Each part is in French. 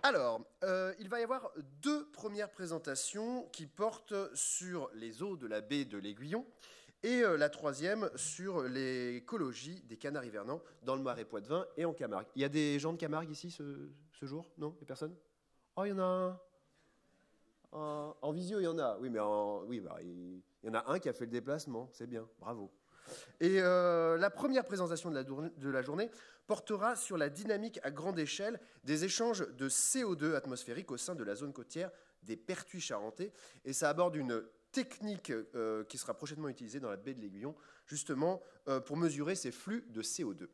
Alors, il va y avoir deux premières présentations qui portent sur les eaux de la baie de l'Aiguillon et la troisième sur l'écologie des canards hivernants dans le Marais Poitevin et en Camargue. Il y a des gens de Camargue ici ce jour? Non? Il n'y a personne? Oh, il y en a un. En visio, il y en a. Oui, mais il y en a un qui a fait le déplacement. C'est bien. Bravo. Et la première présentation de la journée portera sur la dynamique à grande échelle des échanges de CO2 atmosphérique au sein de la zone côtière des Pertuis charentais. Et ça aborde une technique qui sera prochainement utilisée dans la baie de l'Aiguillon, justement pour mesurer ces flux de CO2.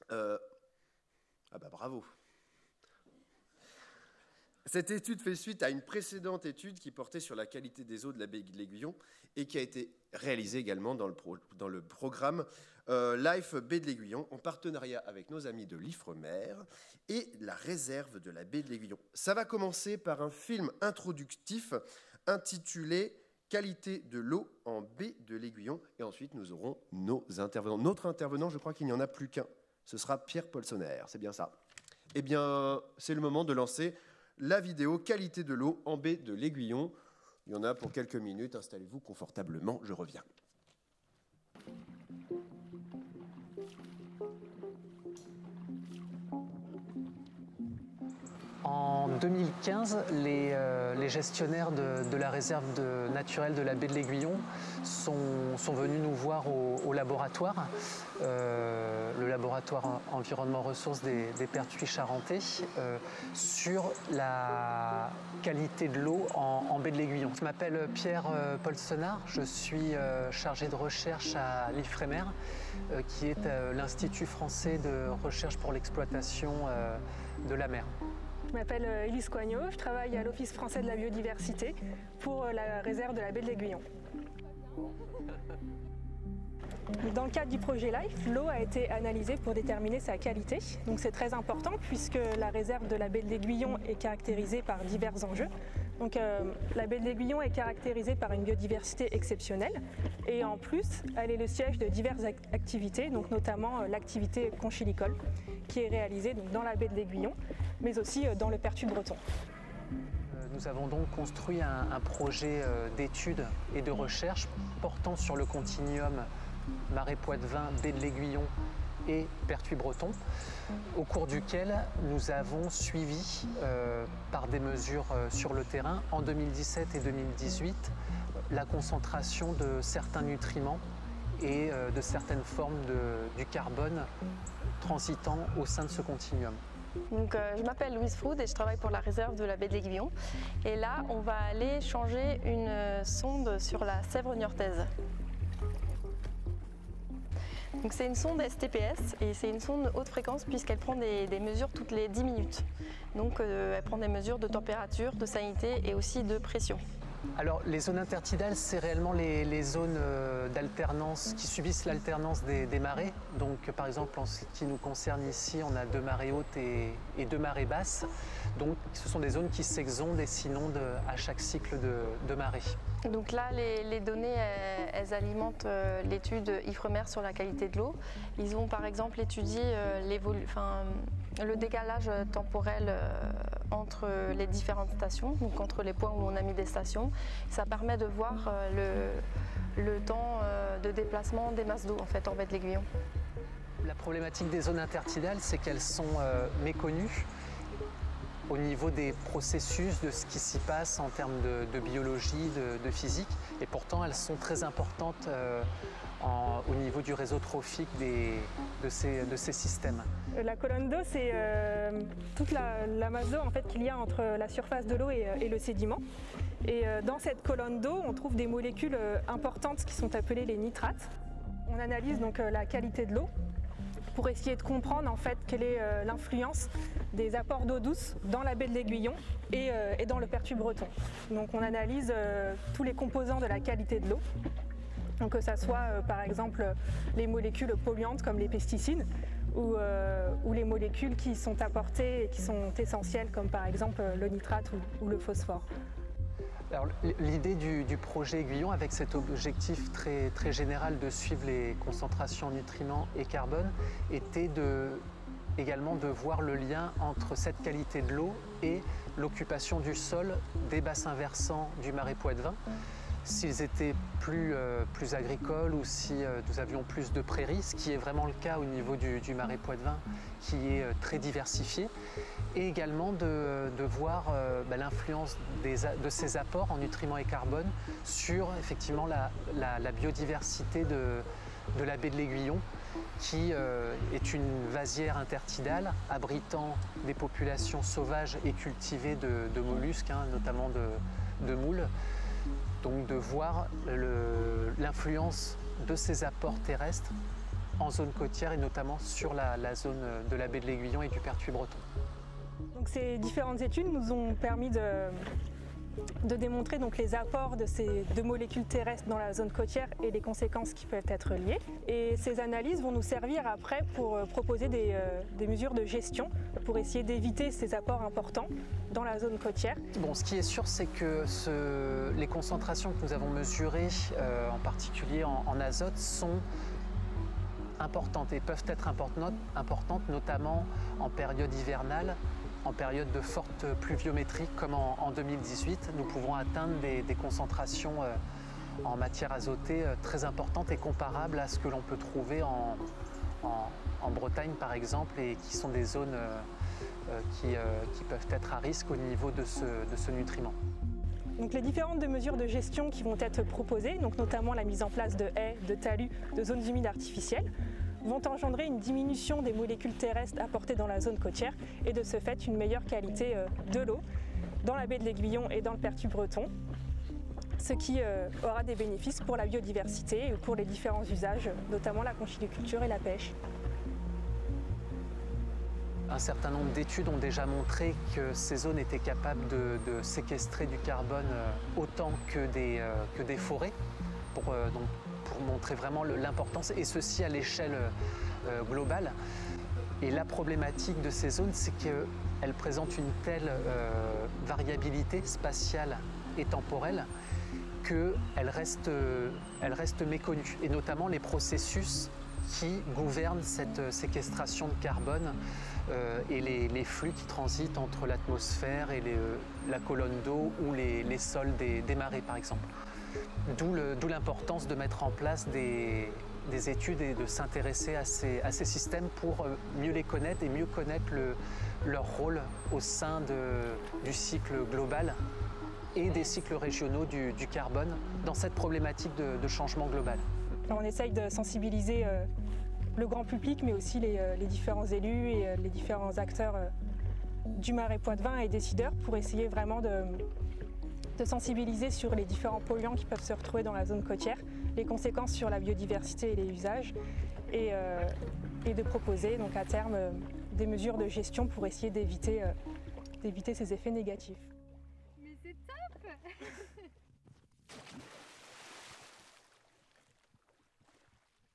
Ah bah bravo! Cette étude fait suite à une précédente étude qui portait sur la qualité des eaux de la baie de l'Aiguillon et qui a été réalisée également dans le programme Life Baie de l'Aiguillon en partenariat avec nos amis de l'Ifremer et la réserve de la baie de l'Aiguillon. Ça va commencer par un film introductif intitulé Qualité de l'eau en baie de l'Aiguillon et ensuite nous aurons nos intervenants. Notre intervenant, je crois qu'il n'y en a plus qu'un. Ce sera Pierre Polsonner, c'est bien ça. Eh bien, c'est le moment de lancer la vidéo Qualité de l'eau en baie de l'Aiguillon. Il y en a pour quelques minutes. Installez-vous confortablement, je reviens. En 2015, les gestionnaires de la réserve naturelle de la baie de l'Aiguillon sont venus nous voir au laboratoire, le laboratoire environnement ressources des Pertuis charentais, sur la qualité de l'eau en baie de l'Aiguillon. Je m'appelle Pierre Polsonner, je suis chargé de recherche à l'Ifremer, qui est l'Institut français de recherche pour l'exploitation de la mer. Je m'appelle Élise Coignot, je travaille à l'Office français de la biodiversité pour la réserve de la baie de l'Aiguillon. Dans le cadre du projet LIFE, l'eau a été analysée pour déterminer sa qualité. Donc c'est très important puisque la réserve de la baie de l'Aiguillon est caractérisée par divers enjeux. Donc la baie de l'Aiguillon est caractérisée par une biodiversité exceptionnelle et en plus elle est le siège de diverses activités, donc notamment l'activité conchilicole qui est réalisée donc, dans la baie de l'Aiguillon mais aussi dans le Pertuis breton. Nous avons donc construit un projet d'études et de recherche portant sur le continuum Marais Poitevin, baie de l'Aiguillon et Pertuis breton, au cours duquel nous avons suivi par des mesures sur le terrain en 2017 et 2018 la concentration de certains nutriments et de certaines formes du carbone transitant au sein de ce continuum. Donc, je m'appelle Louise Froud et je travaille pour la réserve de la baie de l'Aiguillon. Et là, on va aller changer une sonde sur la Sèvre niortaise. Donc c'est une sonde STPS et c'est une sonde haute fréquence puisqu'elle prend des mesures toutes les 10 minutes. Donc elle prend des mesures de température, de salinité et aussi de pression. Alors les zones intertidales, c'est réellement les zones d'alternance qui subissent l'alternance des marées. Donc par exemple en ce qui nous concerne ici, on a 2 marées hautes et 2 marées basses. Donc ce sont des zones qui s'exondent et s'inondent à chaque cycle de marée. Donc là, les données, elles alimentent l'étude Ifremer sur la qualité de l'eau. Ils ont par exemple étudié le décalage temporel entre les différentes stations, donc entre les points où on a mis des stations. Ça permet de voir le temps de déplacement des masses d'eau en fait en baie de l'Aiguillon. La problématique des zones intertidales, c'est qu'elles sont méconnues au niveau des processus, de ce qui s'y passe en termes de biologie, de physique, et pourtant elles sont très importantes au niveau du réseau trophique de ces systèmes. La colonne d'eau, c'est toute la masse d'eau en fait, qu'il y a entre la surface de l'eau et le sédiment. Et dans cette colonne d'eau, on trouve des molécules importantes qui sont appelées les nitrates. On analyse donc la qualité de l'eau pour essayer de comprendre en fait quelle est l'influence des apports d'eau douce dans la baie de l'Aiguillon et dans le Pertuis breton. Donc on analyse tous les composants de la qualité de l'eau, donc que ce soit par exemple les molécules polluantes comme les pesticides ou les molécules qui sont apportées et qui sont essentielles comme par exemple le nitrate ou le phosphore. Alors, l'idée du projet Aiguillon, avec cet objectif très général de suivre les concentrations en nutriments et carbone, était également de voir le lien entre cette qualité de l'eau et l'occupation du sol des bassins versants du Marais Poitevin. S'ils étaient plus agricoles ou si nous avions plus de prairies, ce qui est vraiment le cas au niveau du Marais Poitevin, qui est très diversifié, et également de voir l'influence de ces apports en nutriments et carbone sur effectivement la biodiversité de la baie de l'Aiguillon, qui est une vasière intertidale abritant des populations sauvages et cultivées de mollusques, notamment de moules. Donc de voir l'influence de ces apports terrestres en zone côtière et notamment sur la zone de la baie de l'Aiguillon et du Pertuis breton. Donc ces différentes études nous ont permis de démontrer donc les apports de ces deux molécules terrestres dans la zone côtière et les conséquences qui peuvent être liées. Et ces analyses vont nous servir après pour proposer des mesures de gestion pour essayer d'éviter ces apports importants dans la zone côtière. Bon, ce qui est sûr, c'est que les concentrations que nous avons mesurées, en particulier en azote, sont importantes et peuvent être importantes notamment en période hivernale. En période de forte pluviométrie, comme en 2018, nous pouvons atteindre des concentrations en matière azotée très importantes et comparables à ce que l'on peut trouver en Bretagne, par exemple, et qui sont des zones qui peuvent être à risque au niveau de ce nutriment. Donc les différentes mesures de gestion qui vont être proposées, donc notamment la mise en place de haies, de talus, de zones humides artificielles, vont engendrer une diminution des molécules terrestres apportées dans la zone côtière et de ce fait une meilleure qualité de l'eau dans la baie de l'Aiguillon et dans le Pertuis breton, ce qui aura des bénéfices pour la biodiversité et pour les différents usages, notamment la conchyliculture et la pêche. Un certain nombre d'études ont déjà montré que ces zones étaient capables de séquestrer du carbone autant que des forêts, pour montrer vraiment l'importance, et ceci à l'échelle globale. Et la problématique de ces zones, c'est qu'elles présentent une telle variabilité spatiale et temporelle qu'elles restent méconnues, et notamment les processus qui gouvernent cette séquestration de carbone et les flux qui transitent entre l'atmosphère et la colonne d'eau ou les sols des marais, par exemple. D'où l'importance de mettre en place des études et de s'intéresser à ces systèmes pour mieux les connaître et mieux connaître leur rôle au sein du cycle global et des cycles régionaux du carbone dans cette problématique de changement global. On essaye de sensibiliser le grand public, mais aussi les différents élus et les différents acteurs du Marais Poitevin et décideurs pour essayer vraiment de sensibiliser sur les différents polluants qui peuvent se retrouver dans la zone côtière, les conséquences sur la biodiversité et les usages, et de proposer donc à terme des mesures de gestion pour essayer d'éviter ces effets négatifs. Mais c'est top!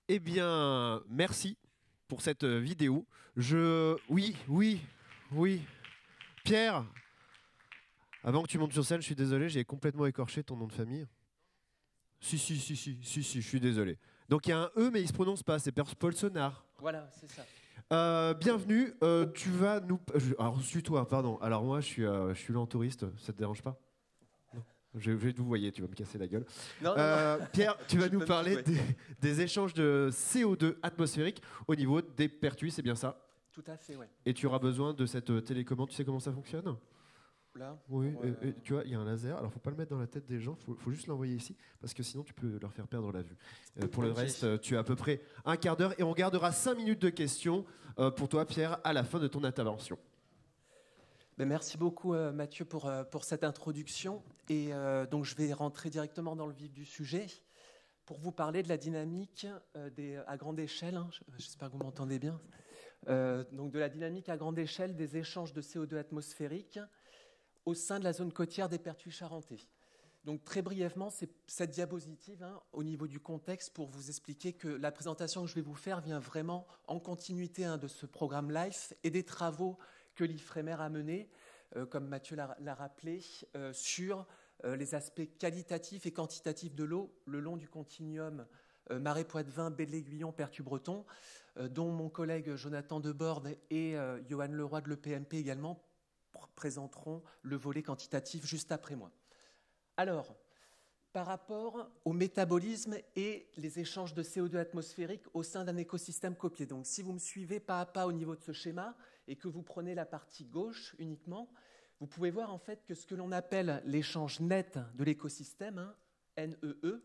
Eh bien, merci pour cette vidéo. Oui. Pierre, avant que tu montes sur scène, je suis désolé, j'ai complètement écorché ton nom de famille. Si, je suis désolé. Donc il y a un E, mais il ne se prononce pas, c'est Polsonard. Voilà, c'est ça. Bienvenue, tu vas nous... Alors, suis-toi, pardon. Alors moi, je suis là en touriste, ça te dérange pas? Non. Je vais vous voyez, tu vas me casser la gueule. Non. Pierre, tu vas nous parler des échanges de CO2 atmosphérique au niveau des Pertuis, c'est bien ça? Tout à fait, oui. Et tu auras besoin de cette télécommande, tu sais comment ça fonctionne? Là, oui, et tu vois, il y a un laser. Alors, faut pas le mettre dans la tête des gens. Faut juste l'envoyer ici, parce que sinon, tu peux leur faire perdre la vue. Pour le reste, tu as à peu près un quart d'heure, et on gardera 5 minutes de questions pour toi, Pierre, à la fin de ton intervention. Ben, merci beaucoup, Mathieu, pour cette introduction. Et donc, je vais rentrer directement dans le vif du sujet pour vous parler de la dynamique à grande échelle. J'espère que vous m'entendez bien. Donc, de la dynamique à grande échelle des échanges de CO2 atmosphérique au sein de la zone côtière des Pertuis charentais. Donc très brièvement, c'est cette diapositive au niveau du contexte pour vous expliquer que la présentation que je vais vous faire vient vraiment en continuité de ce programme LIFE et des travaux que l'IFREMER a menés, comme Mathieu l'a rappelé, sur les aspects qualitatifs et quantitatifs de l'eau le long du continuum Marais Poitevin, Baie de l'Aiguillon, Pertuis-Breton, dont mon collègue Jonathan Deborde et Johan Leroy de l'EPMP également présenteront le volet quantitatif juste après moi. Alors, par rapport au métabolisme et les échanges de CO2 atmosphérique au sein d'un écosystème copié. Donc, si vous me suivez pas à pas au niveau de ce schéma et que vous prenez la partie gauche uniquement, vous pouvez voir en fait que ce que l'on appelle l'échange net de l'écosystème, hein, NEE,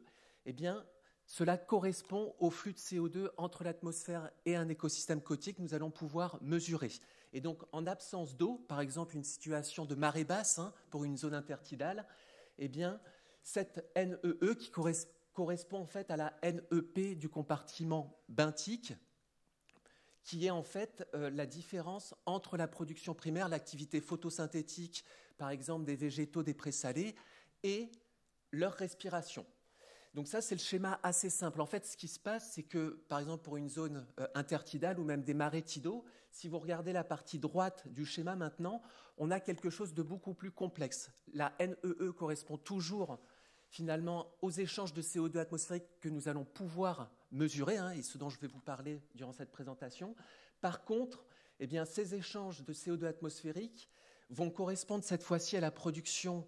eh bien, cela correspond au flux de CO2 entre l'atmosphère et un écosystème côtier que nous allons pouvoir mesurer. Et donc, en absence d'eau, par exemple une situation de marée basse hein, pour une zone intertidale, eh bien, cette NEE qui correspond en fait à la NEP du compartiment benthique, qui est en fait la différence entre la production primaire, l'activité photosynthétique, par exemple des végétaux, des présalés, et leur respiration. Donc ça, c'est le schéma assez simple. En fait, ce qui se passe, c'est que, par exemple, pour une zone intertidale ou même des marais tidaux, si vous regardez la partie droite du schéma maintenant, on a quelque chose de beaucoup plus complexe. La NEE correspond toujours finalement aux échanges de CO2 atmosphérique que nous allons pouvoir mesurer, hein, et ce dont je vais vous parler durant cette présentation. Par contre, eh bien, ces échanges de CO2 atmosphérique vont correspondre cette fois-ci à la production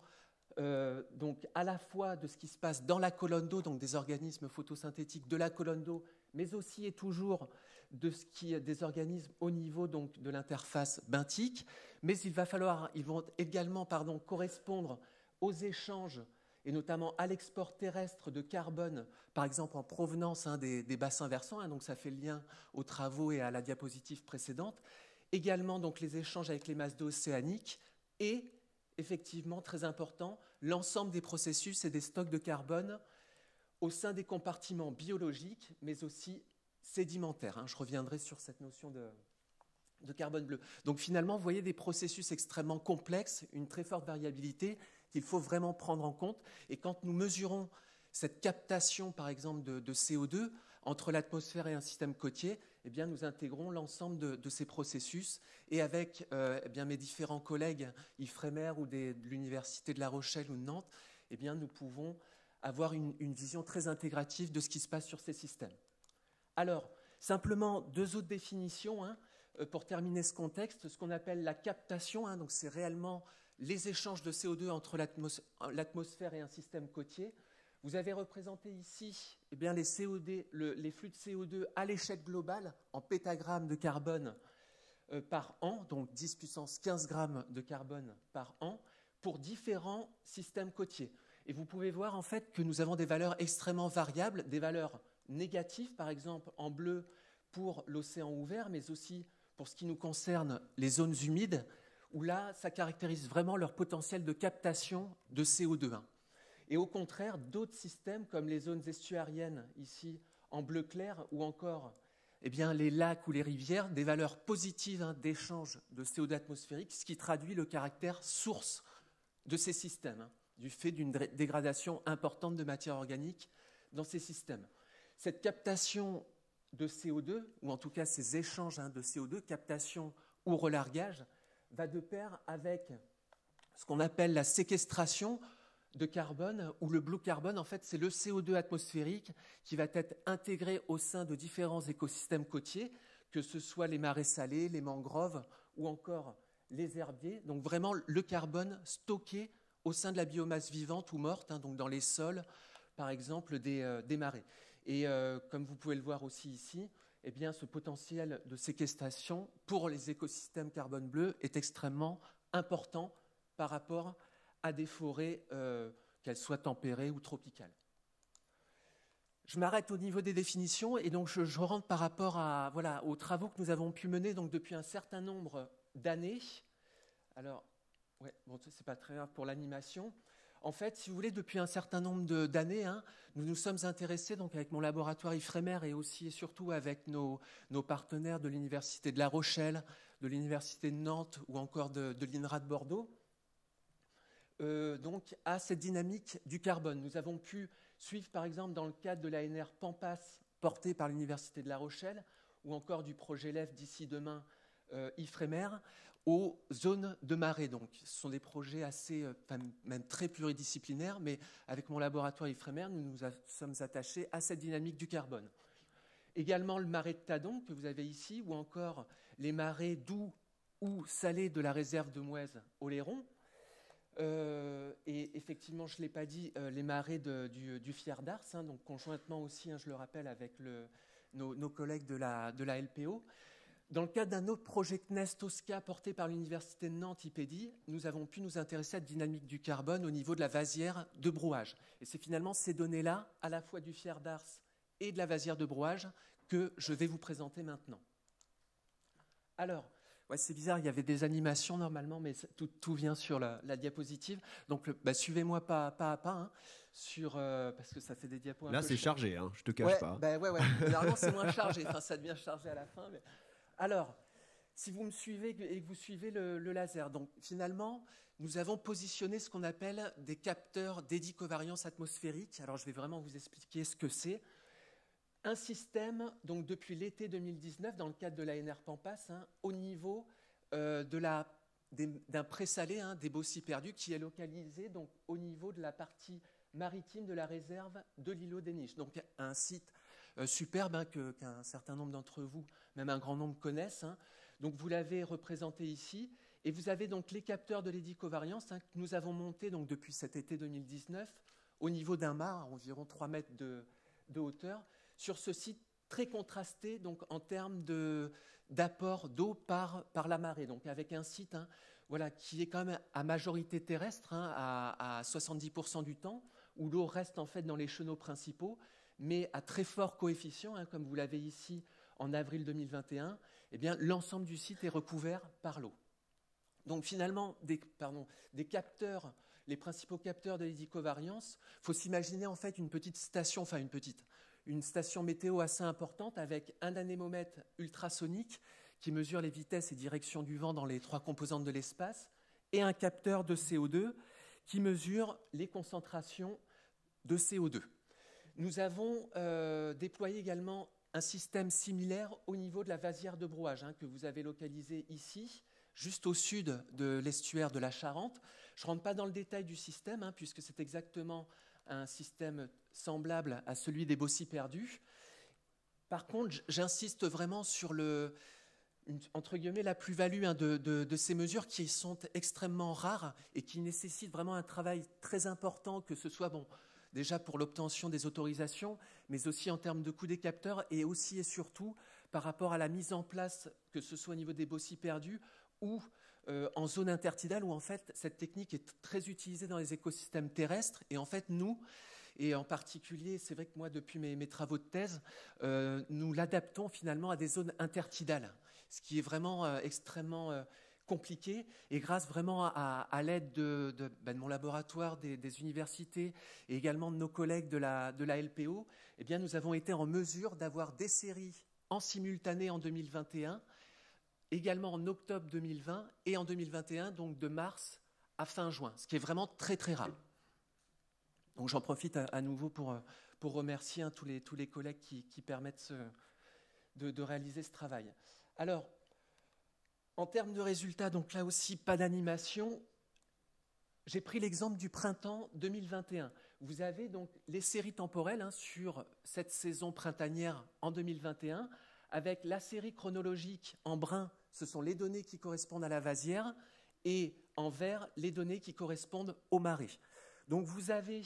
donc à la fois de ce qui se passe dans la colonne d'eau, donc des organismes photosynthétiques de la colonne d'eau, mais aussi et toujours de ce qui est des organismes au niveau donc de l'interface benthique. Mais ils vont également correspondre aux échanges et notamment à l'export terrestre de carbone, par exemple en provenance hein, des bassins versants, hein, donc ça fait le lien aux travaux et à la diapositive précédente. Également donc les échanges avec les masses d'eau océaniques et effectivement, très important, l'ensemble des processus et des stocks de carbone au sein des compartiments biologiques, mais aussi sédimentaires. Hein. Je reviendrai sur cette notion de carbone bleu. Donc finalement, vous voyez des processus extrêmement complexes, une très forte variabilité qu'il faut vraiment prendre en compte. Et quand nous mesurons cette captation, par exemple, de CO2 entre l'atmosphère et un système côtier, eh bien, nous intégrons l'ensemble de ces processus. Et avec eh bien, mes différents collègues, Yves Frémère ou de l'Université de La Rochelle ou de Nantes, eh bien, nous pouvons avoir une vision très intégrative de ce qui se passe sur ces systèmes. Alors, simplement deux autres définitions hein, pour terminer ce contexte. Ce qu'on appelle la captation, hein, donc c'est réellement les échanges de CO2 entre l'atmosphère et un système côtier. Vous avez représenté ici eh bien, les flux de CO2 à l'échelle globale en pétagrammes de carbone par an, donc 10 puissance 15 grammes de carbone par an, pour différents systèmes côtiers. Et vous pouvez voir en fait que nous avons des valeurs extrêmement variables, des valeurs négatives, par exemple en bleu pour l'océan ouvert, mais aussi pour ce qui nous concerne les zones humides, où là, ça caractérise vraiment leur potentiel de captation de CO2. Et au contraire, d'autres systèmes comme les zones estuariennes, ici en bleu clair, ou encore eh bien, les lacs ou les rivières, des valeurs positives hein, d'échange de CO2 atmosphérique, ce qui traduit le caractère source de ces systèmes, hein, du fait d'une dégradation importante de matière organique dans ces systèmes. Cette captation de CO2, ou en tout cas ces échanges hein, de CO2, captation ou relargage, va de pair avec ce qu'on appelle la séquestration de carbone, ou le blue carbone, en fait, c'est le CO2 atmosphérique qui va être intégré au sein de différents écosystèmes côtiers, que ce soit les marais salés, les mangroves ou encore les herbiers. Donc vraiment le carbone stocké au sein de la biomasse vivante ou morte, hein, donc dans les sols, par exemple, des marais. Et comme vous pouvez le voir aussi ici, eh bien, ce potentiel de séquestration pour les écosystèmes carbone bleu est extrêmement important par rapport à des forêts, qu'elles soient tempérées ou tropicales. Je m'arrête au niveau des définitions et donc je rentre par rapport à, voilà, aux travaux que nous avons pu mener donc, depuis un certain nombre d'années. Alors, ouais, bon, c'est pas très grave pour l'animation. En fait, si vous voulez, depuis un certain nombre d'années, hein, nous nous sommes intéressés donc, avec mon laboratoire Yves-Frémère et aussi et surtout avec nos partenaires de l'Université de La Rochelle, de l'Université de Nantes ou encore de l'INRA de Bordeaux, donc à cette dynamique du carbone. Nous avons pu suivre par exemple dans le cadre de l'ANR Pampas porté par l'Université de La Rochelle ou encore du projet LEF d'ici demain Yves Frémère, aux zones de marée. Donc, ce sont des projets assez, même très pluridisciplinaires, mais avec mon laboratoire Ifremer, nous nous sommes attachés à cette dynamique du carbone. Également le marais de Tadon que vous avez ici, ou encore les marais doux ou salés de la réserve de Mouèze au Léron. Et effectivement, je ne l'ai pas dit, les marais du Fier d'Ars, hein, donc conjointement aussi, hein, je le rappelle, avec nos collègues de la LPO. Dans le cadre d'un autre projet CNES Tosca porté par l'Université de Nantes, IPEDI, nous avons pu nous intéresser à la dynamique du carbone au niveau de la vasière de Brouage. Et c'est finalement ces données-là, à la fois du Fier d'Ars et de la vasière de Brouage, que je vais vous présenter maintenant. Alors, ouais, c'est bizarre, il y avait des animations normalement, mais tout vient sur la diapositive. Donc, suivez-moi pas à pas, hein, parce que ça fait des diapos un peu... Là, c'est chargé, hein, je te cache pas. Ouais. Généralement, c'est moins chargé. Enfin, ça devient chargé à la fin. Mais... Alors, si vous me suivez et que vous suivez le laser, donc finalement, nous avons positionné ce qu'on appelle des capteurs d'édicovariance atmosphérique. Alors, je vais vraiment vous expliquer ce que c'est. Un système, donc depuis l'été 2019, dans le cadre de l'ANR Pampas, hein, au niveau d'un présalé, hein, des Bossis perdus, qui est localisé donc, au niveau de la partie maritime de la réserve de l'îlot des Niches. Donc un site superbe hein, qu'un certain nombre d'entre vous, même un grand nombre, connaissent. Hein. Donc vous l'avez représenté ici. Et vous avez donc les capteurs de l'édicovariance hein, que nous avons montés donc, depuis cet été 2019 au niveau d'un mât, à environ 3 mètres de hauteur, sur ce site très contrasté donc, en termes d'apport d'eau par la marée. Donc avec un site hein, voilà, qui est quand même à majorité terrestre, hein, à 70% du temps, où l'eau reste en fait dans les chenaux principaux, mais à très fort coefficient, hein, comme vous l'avez ici en avril 2021, eh bien, l'ensemble du site est recouvert par l'eau. Donc finalement, des capteurs, les principaux capteurs de l'édicovariance, il faut s'imaginer en fait une station météo assez importante avec un anémomètre ultrasonique qui mesure les vitesses et directions du vent dans les 3 composantes de l'espace et un capteur de CO2 qui mesure les concentrations de CO2. Nous avons déployé également un système similaire au niveau de la vasière de Brouage hein, que vous avez localisé ici, juste au sud de l'estuaire de la Charente. Je ne rentre pas dans le détail du système hein, puisque c'est exactement un système semblable à celui des Bossis perdus. Par contre, j'insiste vraiment sur entre guillemets, la plus-value hein, de ces mesures qui sont extrêmement rares et qui nécessitent vraiment un travail très important, que ce soit déjà pour l'obtention des autorisations, mais aussi en termes de coût des capteurs et aussi et surtout par rapport à la mise en place, que ce soit au niveau des Bossis perdus ou en zone intertidale où en fait cette technique est très utilisée dans les écosystèmes terrestres et en fait nous, et en particulier c'est vrai que moi depuis mes travaux de thèse, nous l'adaptons finalement à des zones intertidales, ce qui est vraiment extrêmement compliqué et grâce vraiment à l'aide de mon laboratoire, des universités et également de nos collègues de la LPO, eh bien nous avons été en mesure d'avoir des séries en simultané en 2021, également en octobre 2020 et en 2021, donc de mars à fin juin, ce qui est vraiment très très rare. Donc j'en profite à nouveau pour remercier hein, tous les collègues qui permettent de réaliser ce travail. Alors, en termes de résultats, donc là aussi pas d'animation, j'ai pris l'exemple du printemps 2021. Vous avez donc les séries temporelles hein, sur cette saison printanière en 2021, avec la série chronologique en brun, ce sont les données qui correspondent à la vasière, et en vert, les données qui correspondent au marais. Donc vous avez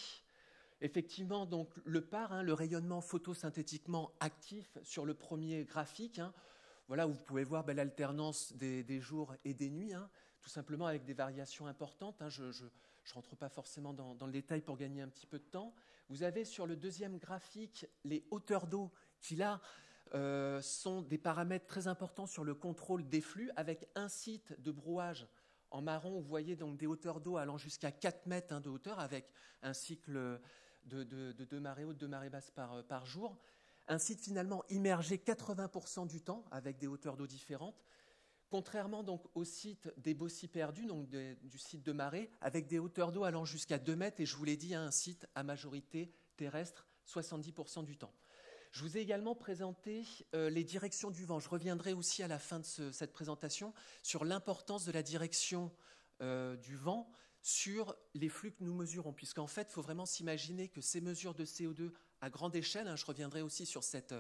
effectivement donc, le PAR, hein, le rayonnement photosynthétiquement actif sur le premier graphique. Hein. Voilà, où vous pouvez voir l'alternance des jours et des nuits, hein, tout simplement avec des variations importantes. Hein. Je ne rentre pas forcément dans le détail pour gagner un petit peu de temps. Vous avez sur le deuxième graphique les hauteurs d'eau qui là sont des paramètres très importants sur le contrôle des flux, avec un site de Brouage en marron, vous voyez donc des hauteurs d'eau allant jusqu'à 4 mètres hein, de hauteur, avec un cycle de marée haute, de marée basse par jour. Un site finalement immergé 80% du temps, avec des hauteurs d'eau différentes, contrairement donc au site des Bossis perdus, donc du site de marée, avec des hauteurs d'eau allant jusqu'à 2 mètres, et je vous l'ai dit, un site à majorité terrestre, 70% du temps. Je vous ai également présenté les directions du vent. Je reviendrai aussi à la fin de cette présentation sur l'importance de la direction du vent sur les flux que nous mesurons, puisqu'en fait, il faut vraiment s'imaginer que ces mesures de CO2 à grande échelle, je reviendrai aussi sur cette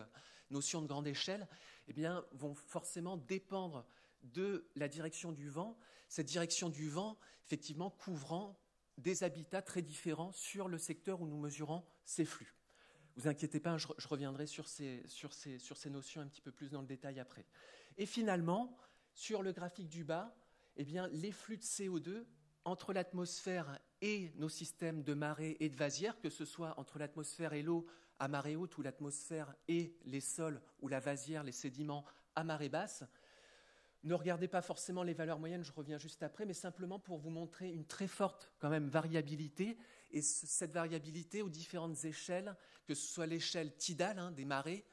notion de grande échelle, eh bien, vont forcément dépendre de la direction du vent. Cette direction du vent, effectivement, couvrant des habitats très différents sur le secteur où nous mesurons ces flux. Ne vous inquiétez pas, je reviendrai sur ces notions un petit peu plus dans le détail après. Et finalement, sur le graphique du bas, eh bien, les flux de CO2 entre l'atmosphère et nos systèmes de marée et de vasière, que ce soit entre l'atmosphère et l'eau à marée haute ou l'atmosphère et les sols ou la vasière, les sédiments à marée basse. Ne regardez pas forcément les valeurs moyennes, je reviens juste après, mais simplement pour vous montrer une très forte quand même variabilité, et cette variabilité aux différentes échelles, que ce soit l'échelle tidale des marées,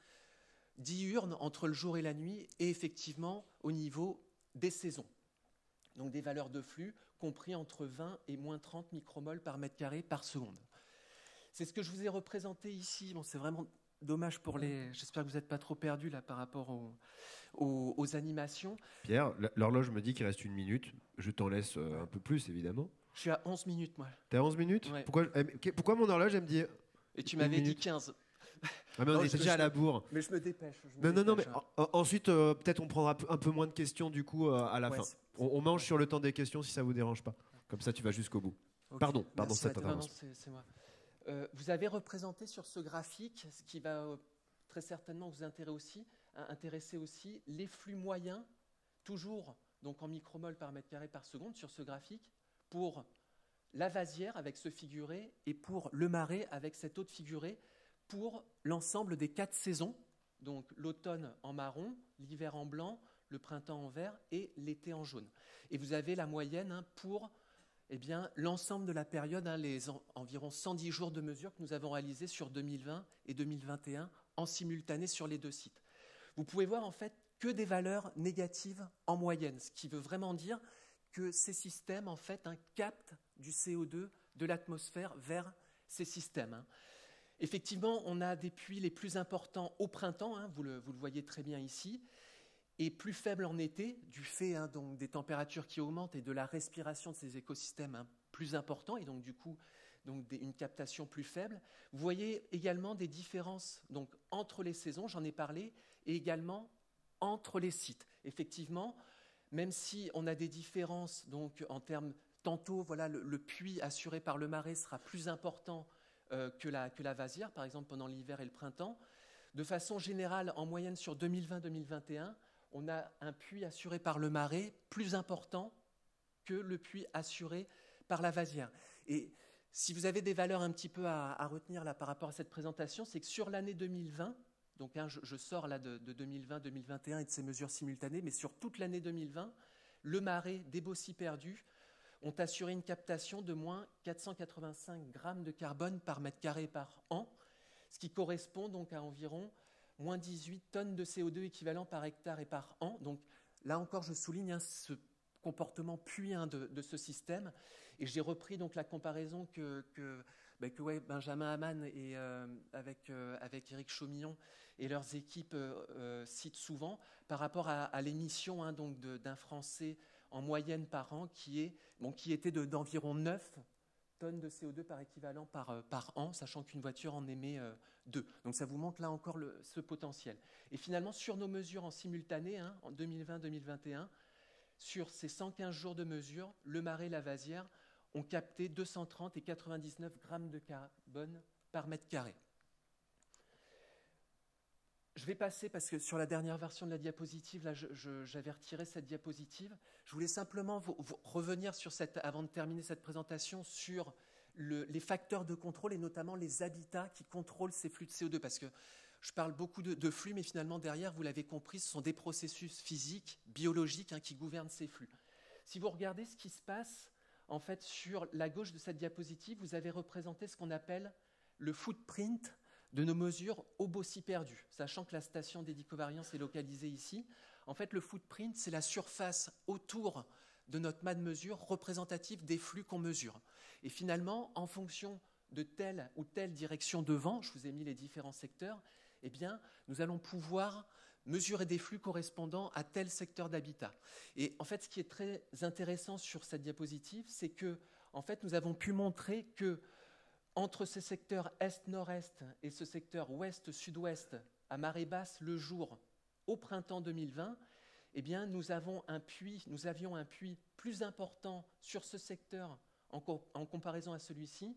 diurnes entre le jour et la nuit, et effectivement au niveau des saisons. Donc des valeurs de flux compris entre 20 et moins 30 micromoles par mètre carré par seconde. C'est ce que je vous ai représenté ici. Bon, c'est vraiment dommage pour les... J'espère que vous n'êtes pas trop perdus là par rapport aux animations. Pierre, l'horloge me dit qu'il reste 1 minute. Je t'en laisse un peu plus, évidemment. Je suis à 11 minutes, moi. T'es à 11 minutes ? Ouais. Pourquoi mon horloge, elle me dit... Et tu m'avais dit 15. Ah, mais on est déjà à la bourre. Mais je me dépêche. Non, mais ensuite, peut-être on prendra un peu moins de questions du coup à la fin. On mange sur le temps des questions si ça vous dérange pas. Comme ça, tu vas jusqu'au bout. Okay. Pardon, cette intervention. C'est moi. Vous avez représenté sur ce graphique, ce qui va très certainement vous intéresser aussi, les flux moyens, toujours donc en micromoles par mètre carré par seconde sur ce graphique, pour la vasière avec ce figuré et pour le marais avec cet autre figuré, pour l'ensemble des 4 saisons, donc l'automne en marron, l'hiver en blanc, le printemps en vert et l'été en jaune. Et vous avez la moyenne pour l'ensemble de la période, les environ 110 jours de mesure que nous avons réalisés sur 2020 et 2021 en simultané sur les 2 sites. Vous pouvez voir en fait que des valeurs négatives en moyenne, ce qui veut vraiment dire que ces systèmes en fait captent du CO2 de l'atmosphère vers ces systèmes. Effectivement, on a des puits les plus importants au printemps, vous le voyez très bien ici, et plus faibles en été, du fait donc des températures qui augmentent et de la respiration de ces écosystèmes plus importants, et donc du coup une captation plus faible. Vous voyez également des différences donc, entre les saisons, j'en ai parlé, et également entre les sites. Effectivement, même si on a des différences donc, en termes, tantôt le puits assuré par le marais sera plus important que la vasière, par exemple pendant l'hiver et le printemps. De façon générale, en moyenne sur 2020-2021, on a un puits assuré par le marais plus important que le puits assuré par la vasière. Et si vous avez des valeurs un petit peu à retenir là, par rapport à cette présentation, c'est que sur l'année 2020, donc je sors là de 2020-2021 et de ces mesures simultanées, mais sur toute l'année 2020, le marais des Baucis perdus ont assuré une captation de moins 485 grammes de carbone par mètre carré par an, ce qui correspond donc à environ moins 18 tonnes de CO2 équivalent par hectare et par an. Donc là encore, je souligne ce comportement puits de ce système. Et j'ai repris donc la comparaison que Benjamin Hamann et avec Éric Chaumillon et leurs équipes citent souvent par rapport à l'émission donc d'un Français en moyenne par an qui était d'environ 9 tonnes de CO2 par équivalent par an, sachant qu'une voiture en émet 2. Donc ça vous montre là encore ce potentiel. Et finalement, sur nos mesures en simultané, en 2020-2021, sur ces 115 jours de mesure, le marais et la vasière ont capté 230 et 99 grammes de carbone par mètre carré. Je vais passer, parce que sur la dernière version de la diapositive, là, j'avais retiré cette diapositive. Je voulais simplement vous revenir sur avant de terminer cette présentation, sur les facteurs de contrôle et notamment les habitats qui contrôlent ces flux de CO2. Parce que je parle beaucoup de flux, mais finalement, derrière, vous l'avez compris, ce sont des processus physiques, biologiques qui gouvernent ces flux. Si vous regardez ce qui se passe, en fait, sur la gauche de cette diapositive, vous avez représenté ce qu'on appelle le footprint de nos mesures aux Baucis perdus, sachant que la station d'Hédicovariance est localisée ici. En fait, le footprint, c'est la surface autour de notre mât de mesure représentative des flux qu'on mesure. Et finalement, en fonction de telle ou telle direction de vent, je vous ai mis les différents secteurs, eh bien, nous allons pouvoir mesurer des flux correspondant à tel secteur d'habitat. Et en fait, ce qui est très intéressant sur cette diapositive, c'est que, en fait, nous avons pu montrer que entre ce secteur est-nord-est et ce secteur ouest-sud-ouest, à marée basse le jour, au printemps 2020, eh bien, nous avions un puits plus important sur ce secteur en comparaison à celui-ci,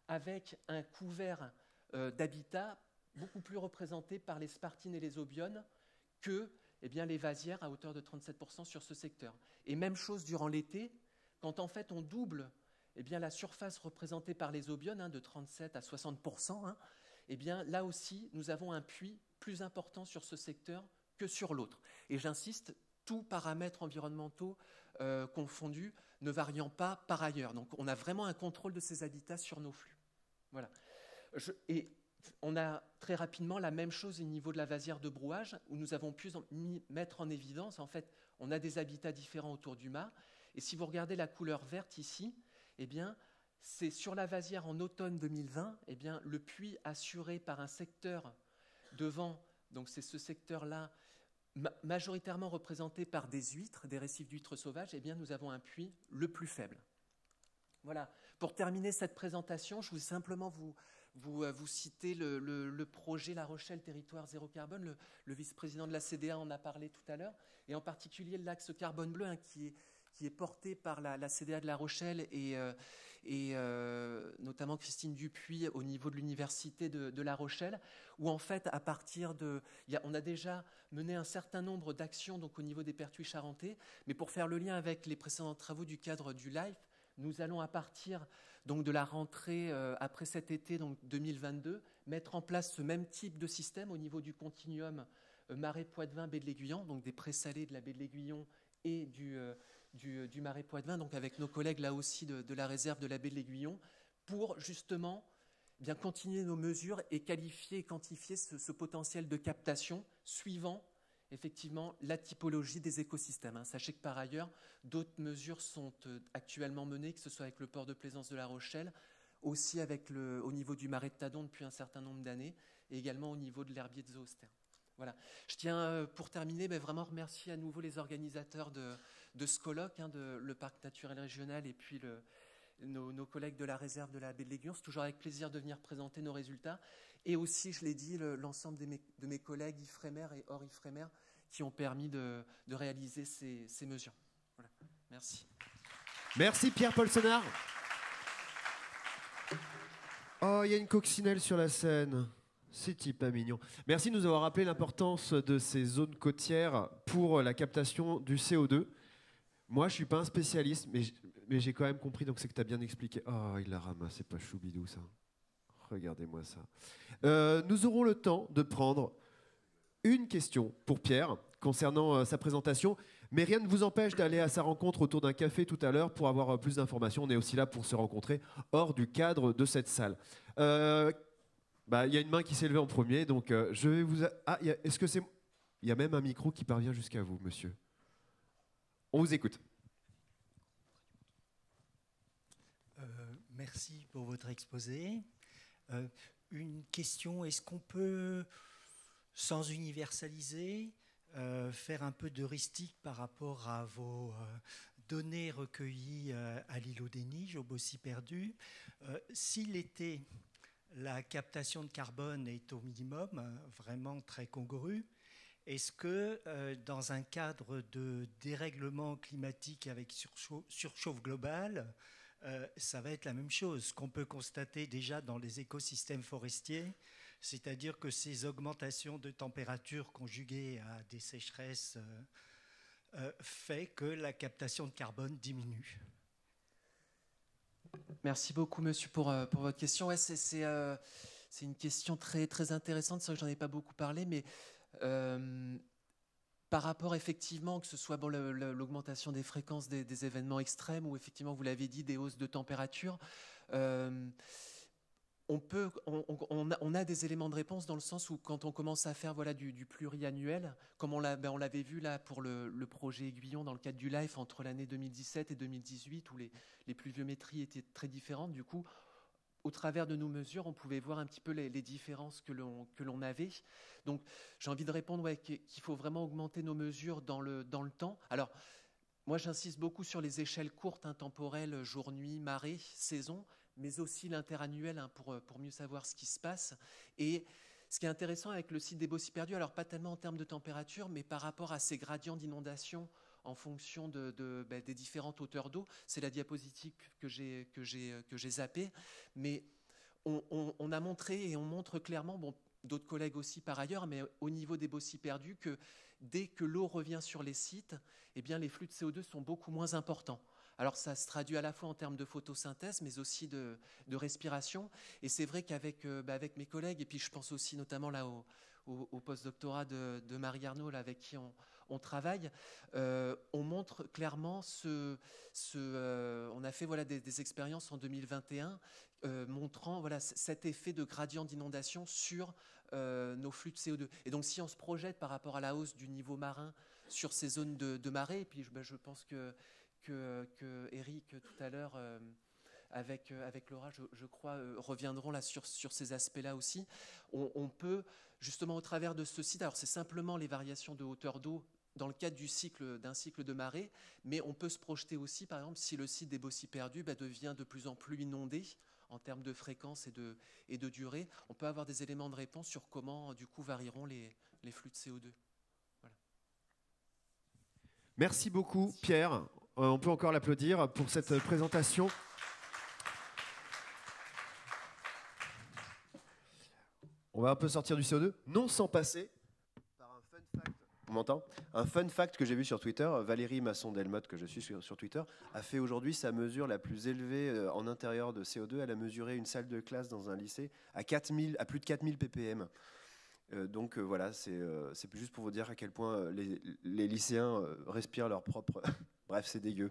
avec un couvert d'habitat beaucoup plus représenté par les spartines et les obionnes que les vasières à hauteur de 37% sur ce secteur. Et même chose durant l'été, quand en fait on double la surface représentée par les obionnes de 37 à 60%, là aussi nous avons un puits plus important sur ce secteur que sur l'autre. Et j'insiste, tous paramètres environnementaux confondus, ne variant pas par ailleurs. Donc on a vraiment un contrôle de ces habitats sur nos flux. Voilà. Et on a très rapidement la même chose au niveau de la vasière de brouage, où nous avons pu mettre en évidence, en fait, on a des habitats différents autour du mât. Et si vous regardez la couleur verte ici, c'est sur la vasière en automne 2020, le puits assuré par un secteur devant, donc c'est ce secteur-là, majoritairement représenté par des huîtres, des récifs d'huîtres sauvages, nous avons un puits le plus faible. Voilà. Pour terminer cette présentation, je voulais simplement vous citer le projet La Rochelle Territoire Zéro Carbone. Le vice-président de la CDA en a parlé tout à l'heure, et en particulier l'axe carbone bleu qui est porté par la CDA de La Rochelle et notamment Christine Dupuis au niveau de l'université de La Rochelle, où en fait, à partir on a déjà mené un certain nombre d'actions donc au niveau des pertuis charentais, mais pour faire le lien avec les précédents travaux du cadre du LIFE, nous allons à partir donc de la rentrée après cet été donc 2022 mettre en place ce même type de système au niveau du continuum Marais Poitevin baie de l'Aiguillon, donc des présalés de la baie de l'Aiguillon et du Marais Poitevin, donc avec nos collègues là aussi de la réserve de la baie de l'Aiguillon, pour justement bien continuer nos mesures et qualifier et quantifier ce potentiel de captation suivant effectivement la typologie des écosystèmes. Sachez que par ailleurs, d'autres mesures sont actuellement menées, que ce soit avec le port de plaisance de La Rochelle, aussi au niveau du marais de Tadon depuis un certain nombre d'années, et également au niveau de l'herbier de Zoostère. Voilà. Je tiens, pour terminer, vraiment remercier à nouveau les organisateurs de ce colloque, le Parc naturel régional, et puis nos collègues de la réserve de la baie de l'Aiguillon. C'est toujours avec plaisir de venir présenter nos résultats. Et aussi, je l'ai dit, l'ensemble de mes collègues Ifremer et hors Ifremer qui ont permis de réaliser ces mesures. Voilà. Merci. Merci Pierre-Paul Senard. Oh, il y a une coccinelle sur la scène. C'est pas mignon. Merci de nous avoir rappelé l'importance de ces zones côtières pour la captation du CO2. Moi, je suis pas un spécialiste, mais j'ai quand même compris, donc c'est que tu as bien expliqué. Oh, il la ramasse, c'est pas choubidou ça. Regardez-moi ça. Nous aurons le temps de prendre une question pour Pierre concernant sa présentation, mais rien ne vous empêche d'aller à sa rencontre autour d'un café tout à l'heure pour avoir plus d'informations. On est aussi là pour se rencontrer hors du cadre de cette salle. Y a une main qui s'est levée en premier, donc je vais vous... est-ce que c'est... Il y a même un micro qui parvient jusqu'à vous, monsieur. On vous écoute. Merci pour votre exposé. Une question, est-ce qu'on peut, sans universaliser, faire un peu d'heuristique par rapport à vos données recueillies à l'îlot des Niges, au Bossie perdu? Si l'été, la captation de carbone est au minimum, vraiment très congrue, est-ce que dans un cadre de dérèglement climatique avec surchauffe globale, ça va être la même chose? Ce qu'on peut constater déjà dans les écosystèmes forestiers, c'est-à-dire que ces augmentations de température conjuguées à des sécheresses fait que la captation de carbone diminue. Merci beaucoup, monsieur, pour votre question. Ouais, c'est une question très, très intéressante. C'est vrai que j'en ai pas beaucoup parlé, mais par rapport, effectivement, que ce soit l'augmentation des fréquences des événements extrêmes ou, effectivement, vous l'avez dit, des hausses de température, on a des éléments de réponse dans le sens où quand on commence à faire du pluriannuel, comme on l'avait vu là pour le projet Aiguillon dans le cadre du LIFE entre l'année 2017 et 2018 où les pluviométries étaient très différentes, du coup au travers de nos mesures, on pouvait voir un petit peu les différences que l'on avait. Donc, j'ai envie de répondre qu'il faut vraiment augmenter nos mesures dans le temps. Alors, moi, j'insiste beaucoup sur les échelles courtes, temporelles, jour, nuit, marée, saison, mais aussi l'interannuel pour mieux savoir ce qui se passe. Et ce qui est intéressant avec le site des Bossis perdus, alors pas tellement en termes de température, mais par rapport à ces gradients d'inondation en fonction des différentes hauteurs d'eau, c'est la diapositive que j'ai zappée, mais on a montré et on montre clairement, d'autres collègues aussi par ailleurs, mais au niveau des Bossis perdus, que dès que l'eau revient sur les sites, eh bien, les flux de CO2 sont beaucoup moins importants. Alors ça se traduit à la fois en termes de photosynthèse, mais aussi de respiration. Et c'est vrai qu'avec avec mes collègues, et puis je pense aussi notamment là au post-doctorat de Marie Arnaud, là, avec qui on travaille, on montre clairement on a fait des expériences en 2021 montrant cet effet de gradient d'inondation sur nos flux de CO2. Et donc si on se projette par rapport à la hausse du niveau marin sur ces zones de marée, et puis je pense que Eric tout à l'heure avec Laura, je crois, reviendront là sur ces aspects-là aussi. On peut justement au travers de ce site, alors c'est simplement les variations de hauteur d'eau dans le cadre d'un cycle de marée, mais on peut se projeter aussi, par exemple, si le site des Bossis perdus devient de plus en plus inondé en termes de fréquence et de durée, on peut avoir des éléments de réponse sur comment du coup varieront les flux de CO2. Voilà. Merci beaucoup, Pierre. On peut encore l'applaudir pour cette présentation. On va un peu sortir du CO2, non sans passer par un fun fact. On m'entend ? Un fun fact que j'ai vu sur Twitter. Valérie Masson-Delmotte, que je suis sur Twitter, a fait aujourd'hui sa mesure la plus élevée en intérieur de CO2. Elle a mesuré une salle de classe dans un lycée à plus de 4000 ppm. Donc voilà, c'est juste pour vous dire à quel point les lycéens respirent leur propre... Bref, c'est dégueu.